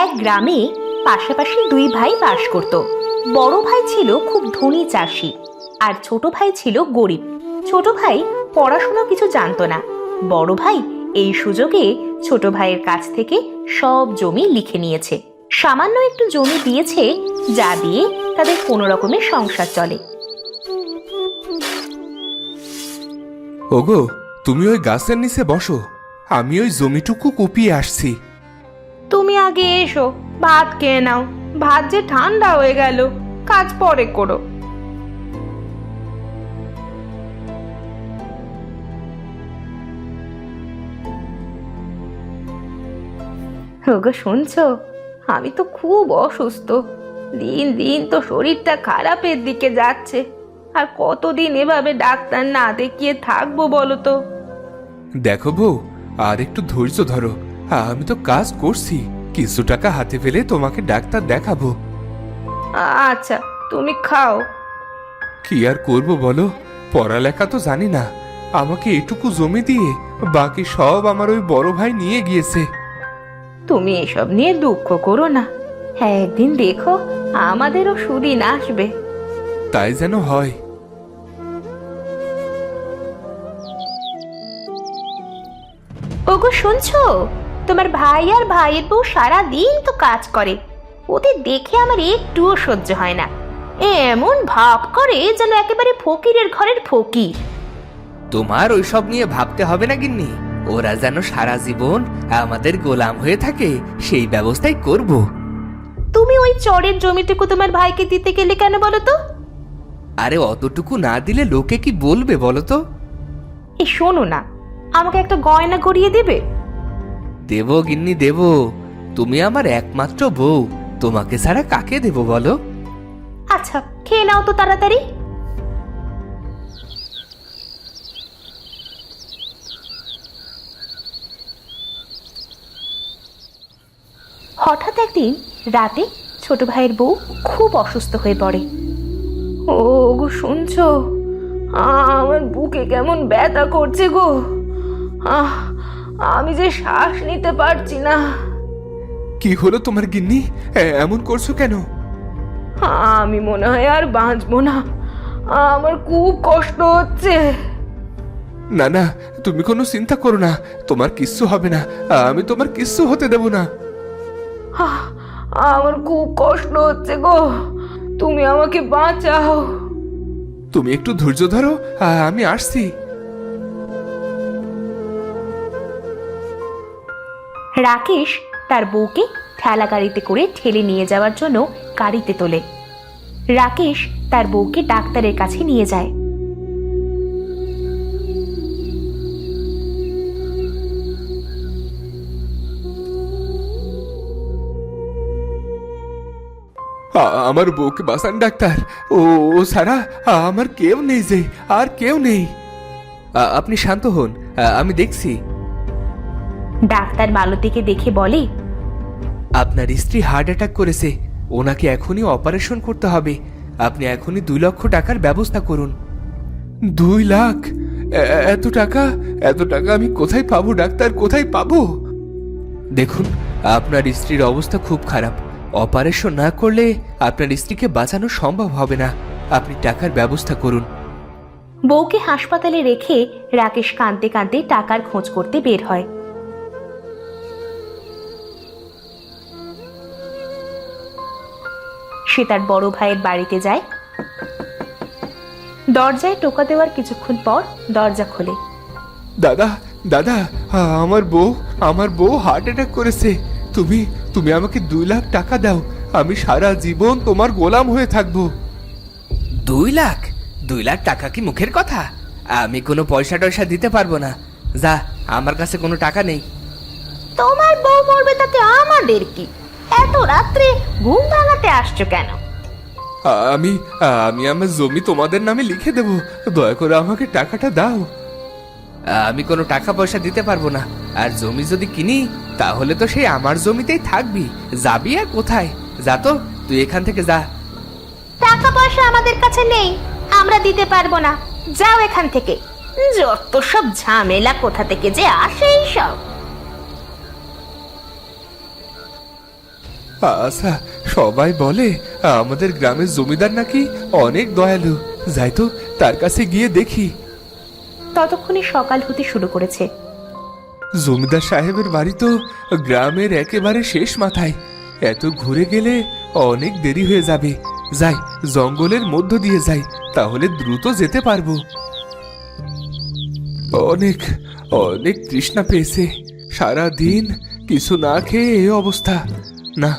এক গ্রামে পাশাপাশি দুই ভাই বাস করত। বড় ভাই ছিল খুব ধনী চাষি, আর ছোট ভাই ছিল গরিব। ছোট ভাই পড়াশোনা কিছু জানতো না। বড় ভাই এই সুযোগে ছোট ভাইয়ের কাছ থেকে সব জমি লিখে নিয়েছে। সামান্য একটু জমি দিয়েছে, যা দিয়ে তাদের কোনো রকমের সংসার চলে। ওগো, তুমি ওই গাছের নিচে বসো, আমি ওই জমিটুকু কুপিয়ে আসছি। তুমি আগে এসো, ভাত খেয়ে নাও। ভাত যে ঠান্ডা হয়ে গেল, কাজ পরে করো। ওগো শুনছো, আমি তো খুব অসুস্থ। দিন দিন তো শরীরটা খারাপের দিকে যাচ্ছে। আর কতদিন এভাবে ডাক্তার না দেখিয়ে থাকবো বলো তো? দেখো বউ, আর একটু ধৈর্য ধরো, আমি তো কাজ করছি। কিছু টাকা হাতে পেলে তোমাকে ডাক্তার দেখাবো। আচ্ছা, তুমি খাও। কি আর করব বলো, পড়ালেখা তো জানি না। আমাকে এটুকু জমি দিয়ে বাকি সব আমার ওই বড় ভাই নিয়ে গিয়েছে। তুমি এসব নিয়ে দুঃখ করো না। হ্যাঁ, একদিন দেখো আমাদেরও সুদিন আসবে। তাই যেন হয়। ওগো শুনছো, তোমার ভাই আর ভাইয়ের বউ সারা দিন তো কাজ করে। ওদের দেখে আমার একটুও সহ্য হয় না। এমন ভাব করে যেন একেবারে ফকিরের ঘরের ফকির। তোমার ওইসব নিয়ে ভাবতে হবে না গিন্নি, ওরা যেন সারা জীবন আমাদের গোলাম হয়ে থাকে সেই ব্যবস্থাই করব। তুমি ওই চরের জমিটুকু তোমার ভাইকে দিতে গেলে কেন বলো তো? আরে অতটুকু না দিলে লোকে কি বলবে বলো তো? এই শোনো না, আমাকে একটা গয়না গড়িয়ে দেবে? দেব গিন্নি দেব, তুমি আমার একমাত্র বউ, তোমাকে ছাড়া কাকে দেব বলো? আচ্ছা, খেয়ে নাও তো তাড়াতাড়ি। হঠাৎ একদিন রাতে ছোট ভাইয়ের বউ খুব অসুস্থ হয়ে পড়ে। ও গো শুনছো, আমার বুকে কেমন ব্যথা করছে গো। আমি যে শ্বাস নিতে পারছি না। কি হলো তোমার গিন্নি, এমন করছো কেন? আমি মনে হয় আর বাঁচবো না। আমার খুব কষ্ট হচ্ছে। না না, তুমি কোনো চিন্তা করো না, তোমার কিচ্ছু হবে না। আমি তোমার কিচ্ছু হতে দেব না। আমার খুব কষ্ট হচ্ছে গো, তুমি আমাকে বাঁচাও। তুমি একটু ধৈর্য ধরো, আমি আসছি। রাকেশ তার বউকে ঠেলা গাড়িতে করে ঠেলে নিয়ে যাওয়ার জন্য গাড়িতে তোলে। রাকেশ তার বউকে ডাক্তারের কাছে নিয়ে যায়। আমার বউকে বাঁচান ডাক্তার। ও ও সারা, আমার কেউ নেই যে, আর কেউ নেই। আপনি শান্ত হন, আমি দেখছি। ডাক্তার মালতীকে দেখে বলে, আপনার স্ত্রী হার্ট অ্যাটাক করেছে, ওনাকে এখনই অপারেশন করতে হবে। আপনি এখনই 2 লক্ষ টাকার ব্যবস্থা করুন। 2 লাখ? এত টাকা? এত টাকা আমি কোথায় পাবো ডাক্তার, কোথায় পাবো? দেখুন, আপনার স্ত্রীর অবস্থা খুব খারাপ। অপারেশন না করলে আপনার স্ত্রীকে বাঁচানো সম্ভব হবে না। আপনি টাকার ব্যবস্থা করুন। বউকে হাসপাতালে রেখে রাকেশ কাঁদতে কাঁদতে টাকার খোঁজ করতে বের হয়। সে তার বড় ভাইয়ের বাড়িতে যায়। দরজায় টোকা দেওয়ার কিছুক্ষণ পর দরজা খোলে। দাদা দাদা, আমার বউ হার্ট অ্যাটাক করেছে। তুমি তুমি আমাকে 2 লাখ টাকা দাও, আমি সারা জীবন তোমার গোলাম হয়ে থাকবো। 2 লাখ? 2 লাখ টাকা কি মুখের কথা? আমি কোনো পয়সা টয়সা দিতে পারবো না। যা, আমার কাছে কোনো টাকা নেই। তোমার বউ মরবে তাতে আমাদের কি? এত রাত্রে ঘুম ভাঙাতে আসছো কেন? আমি আমি আমার জমি তোমাদের নামে লিখে দেব, দয়া করে আমাকে টাকাটা দাও। আমি কোনো টাকা পয়সা দিতে পারবো না। আর জমি যদি কিনি তাহলে তো সেই আমার জমিতেই থাকবি, যাবি আর কোথায়? যা তো, তুই এখান থেকে যা। টাকা পয়সা আমাদের কাছে নেই, আমরা দিতে পারবো না। যাও এখান থেকে। যত সব ঝামেলা কোথা থেকে যে আসে সব। আচ্ছা, সবাই বলে আমাদের গ্রামের জমিদার নাকি অনেক দয়ালু। যাই তো তার কাছে গিয়ে দেখি। ততক্ষণে সকাল হতে শুরু করেছে। জমিদার সাহেবের বাড়ি তো গ্রামের একেবারে শেষ মাথায়। এত ঘুরে গেলে অনেক দেরি হয়ে যাবে। যাই, জঙ্গলের মধ্য দিয়ে যাই, তাহলে দ্রুত যেতে পারবো। অনেক অনেক তৃষ্ণা পেয়েছে। সারা দিন কিছু না খেয়ে এই অবস্থা। না,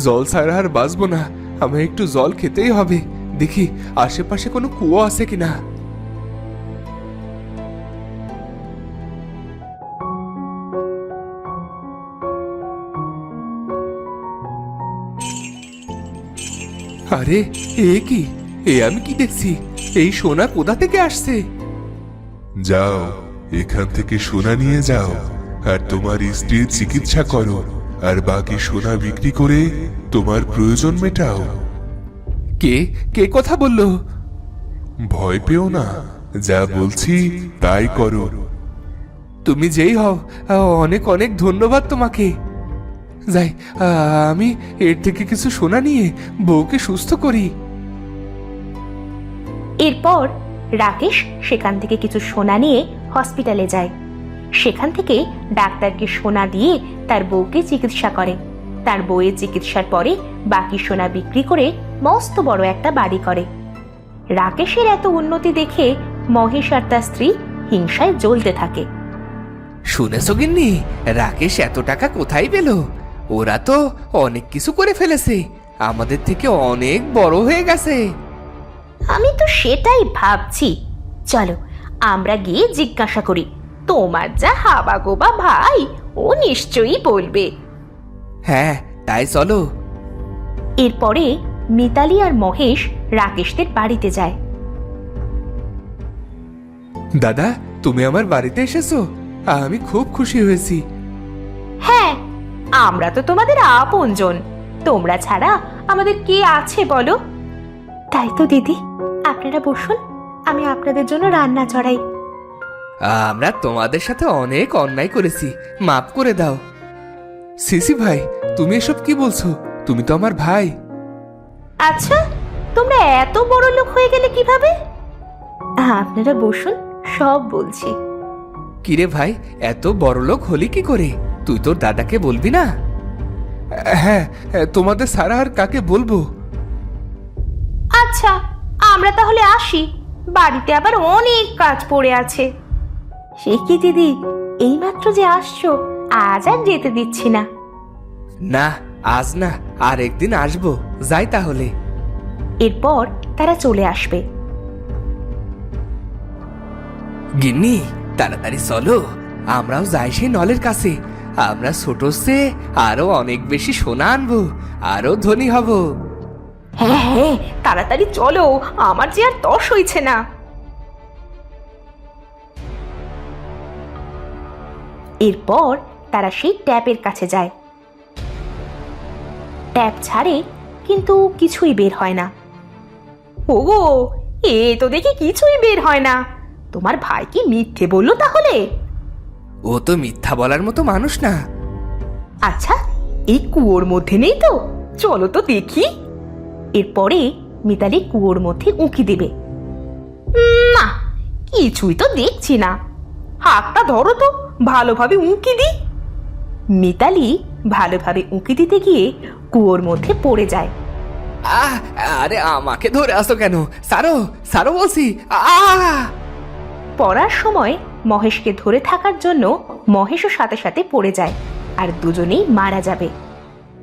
জল ছাড়া আর বাঁচবো না। আমায় একটু জল খেতেই হবে। দেখি আশেপাশে কোনো কুয়ো আছে কিনা। আরে, এ কি? আমি কি দেখছি? এই সোনা কোথা থেকে আসছে? যাও, এখান থেকে সোনা নিয়ে যাও আর তোমার স্ত্রীর চিকিৎসা করো, আর বাকি সোনা বিক্রি করে তোমার প্রয়োজন মেটাও। কে কে কথা বললো? ভয় পেও না, যা বলছি তাই করো। তুমি যেই হও, অনেক অনেক ধন্যবাদ তোমাকে। যাই, আমি এর থেকে কিছু সোনা নিয়ে বউকে সুস্থ করি। এরপর রাকেশ সেখান থেকে কিছু সোনা নিয়ে হসপিটালে যায়। সেখান থেকে ডাক্তারকে সোনা দিয়ে তার বউকে চিকিৎসা করে। তার বউয়ের চিকিৎসার পরে বাকি সোনা বিক্রি করে মস্ত বড় একটা বাড়ি করে। রাকেশের এত উন্নতি দেখে মহেশ আর তার স্ত্রী হিংসায় জ্বলতে থাকে। শুনেছো গিন্নি, রাকেশ এত টাকা কোথায় পেল? ওরা তো অনেক কিছু করে ফেলেছে, আমাদের থেকে অনেক বড় হয়ে গেছে। আমি তো সেটাই ভাবছি। চলো আমরা গিয়ে জিজ্ঞাসা করি। তোমার যা হাবা গোবা ভাই, ও নিশ্চয়ই বলবে। হ্যাঁ, তাই চলো। এরপরে মিতালি আর মহেশ রাকেশদের বাড়িতে যায়। দাদা, তুমি আমার বাড়িতে এসেছো? আমি খুব খুশি হয়েছি। হ্যাঁ, আমরা তো তোমাদের আপনজন। তোমরা ছাড়া আমাদের কে আছে বলো? তাই তো দিদি, আপনারা বসুন, আমি আপনাদের জন্য রান্না চড়াই। আমরা তোমাদের সাথে অনেক অন্যায় করেছি, মাফ করে দাও। সিসি ভাই, তুমি এসব কি বলছো? তুমি তো আমার ভাই। আচ্ছা, তোমরা এত বড় লোক হয়ে গেলে কিভাবে? আপনারা বসুন, সব বলছি। কিরে ভাই, এত বড় লোক হলি কি করে? তুই তোর দাদাকে বলবি না? হ্যাঁ, তোমাদের সারা আর কাকে বলবো? আচ্ছা, আমরা তাহলে আসি। বাড়িতে আবার অনেক কাজ পড়ে আছে। সে কি দিদি, এইমাত্র যে আসছো, আজ আর যেতে দিচ্ছি না। না, আজ না, আর একদিন আসবো। যাই তাহলে। এরপর তারা চলে আসবে। গিন্নি, তাড়াতাড়ি চলো, আমরাও যাই সেই নলের কাছে। আমরা ছোট সে আরো অনেক বেশি সোনা আনবো, আরো ধনী হব। হ্যাঁ হ্যাঁ, তাড়াতাড়ি চলো, আমার যে আর তর সইছে না। এরপর তারা সেই ট্যাপের কাছে যায়। ট্যাপ ছাড়ে, কিন্তু কিছুই বের হয় না। ওগো, এ তো দেখি কিছুই বের হয় না। তোমার ভাই কি মিথ্যে বললো তাহলে? ও তো মিথ্যা বলার মতো মানুষ না। আচ্ছা, এই কুয়োর মধ্যে নেই তো? চলো তো দেখি। এরপরে মিতালি কুয়োর মধ্যে উঁকি দেবে। না, কিছুই তো দেখছি না। হাতটা ধরো তো, ভালোভাবে উঁকি দি। মিতালি ভালোভাবে উঁকি দিতে গিয়ে কুয়োর মধ্যে পড়ে যায়। আহ, আরে আমাকে ধরে আসো কেন? সারো, সারো বলছি। আহ! পড়ার সময় মহেশকে ধরে থাকার জন্য মহেশও সাথে সাথে পড়ে যায়, আর দুজনেই মারা যাবে।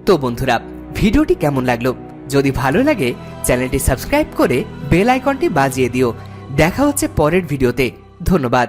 তো বন্ধুরা, ভিডিওটি কেমন লাগলো? যদি ভালো লাগে চ্যানেলটি সাবস্ক্রাইব করে বেল আইকনটি বাজিয়ে দিও। দেখা হচ্ছে পরের ভিডিওতে। ধন্যবাদ।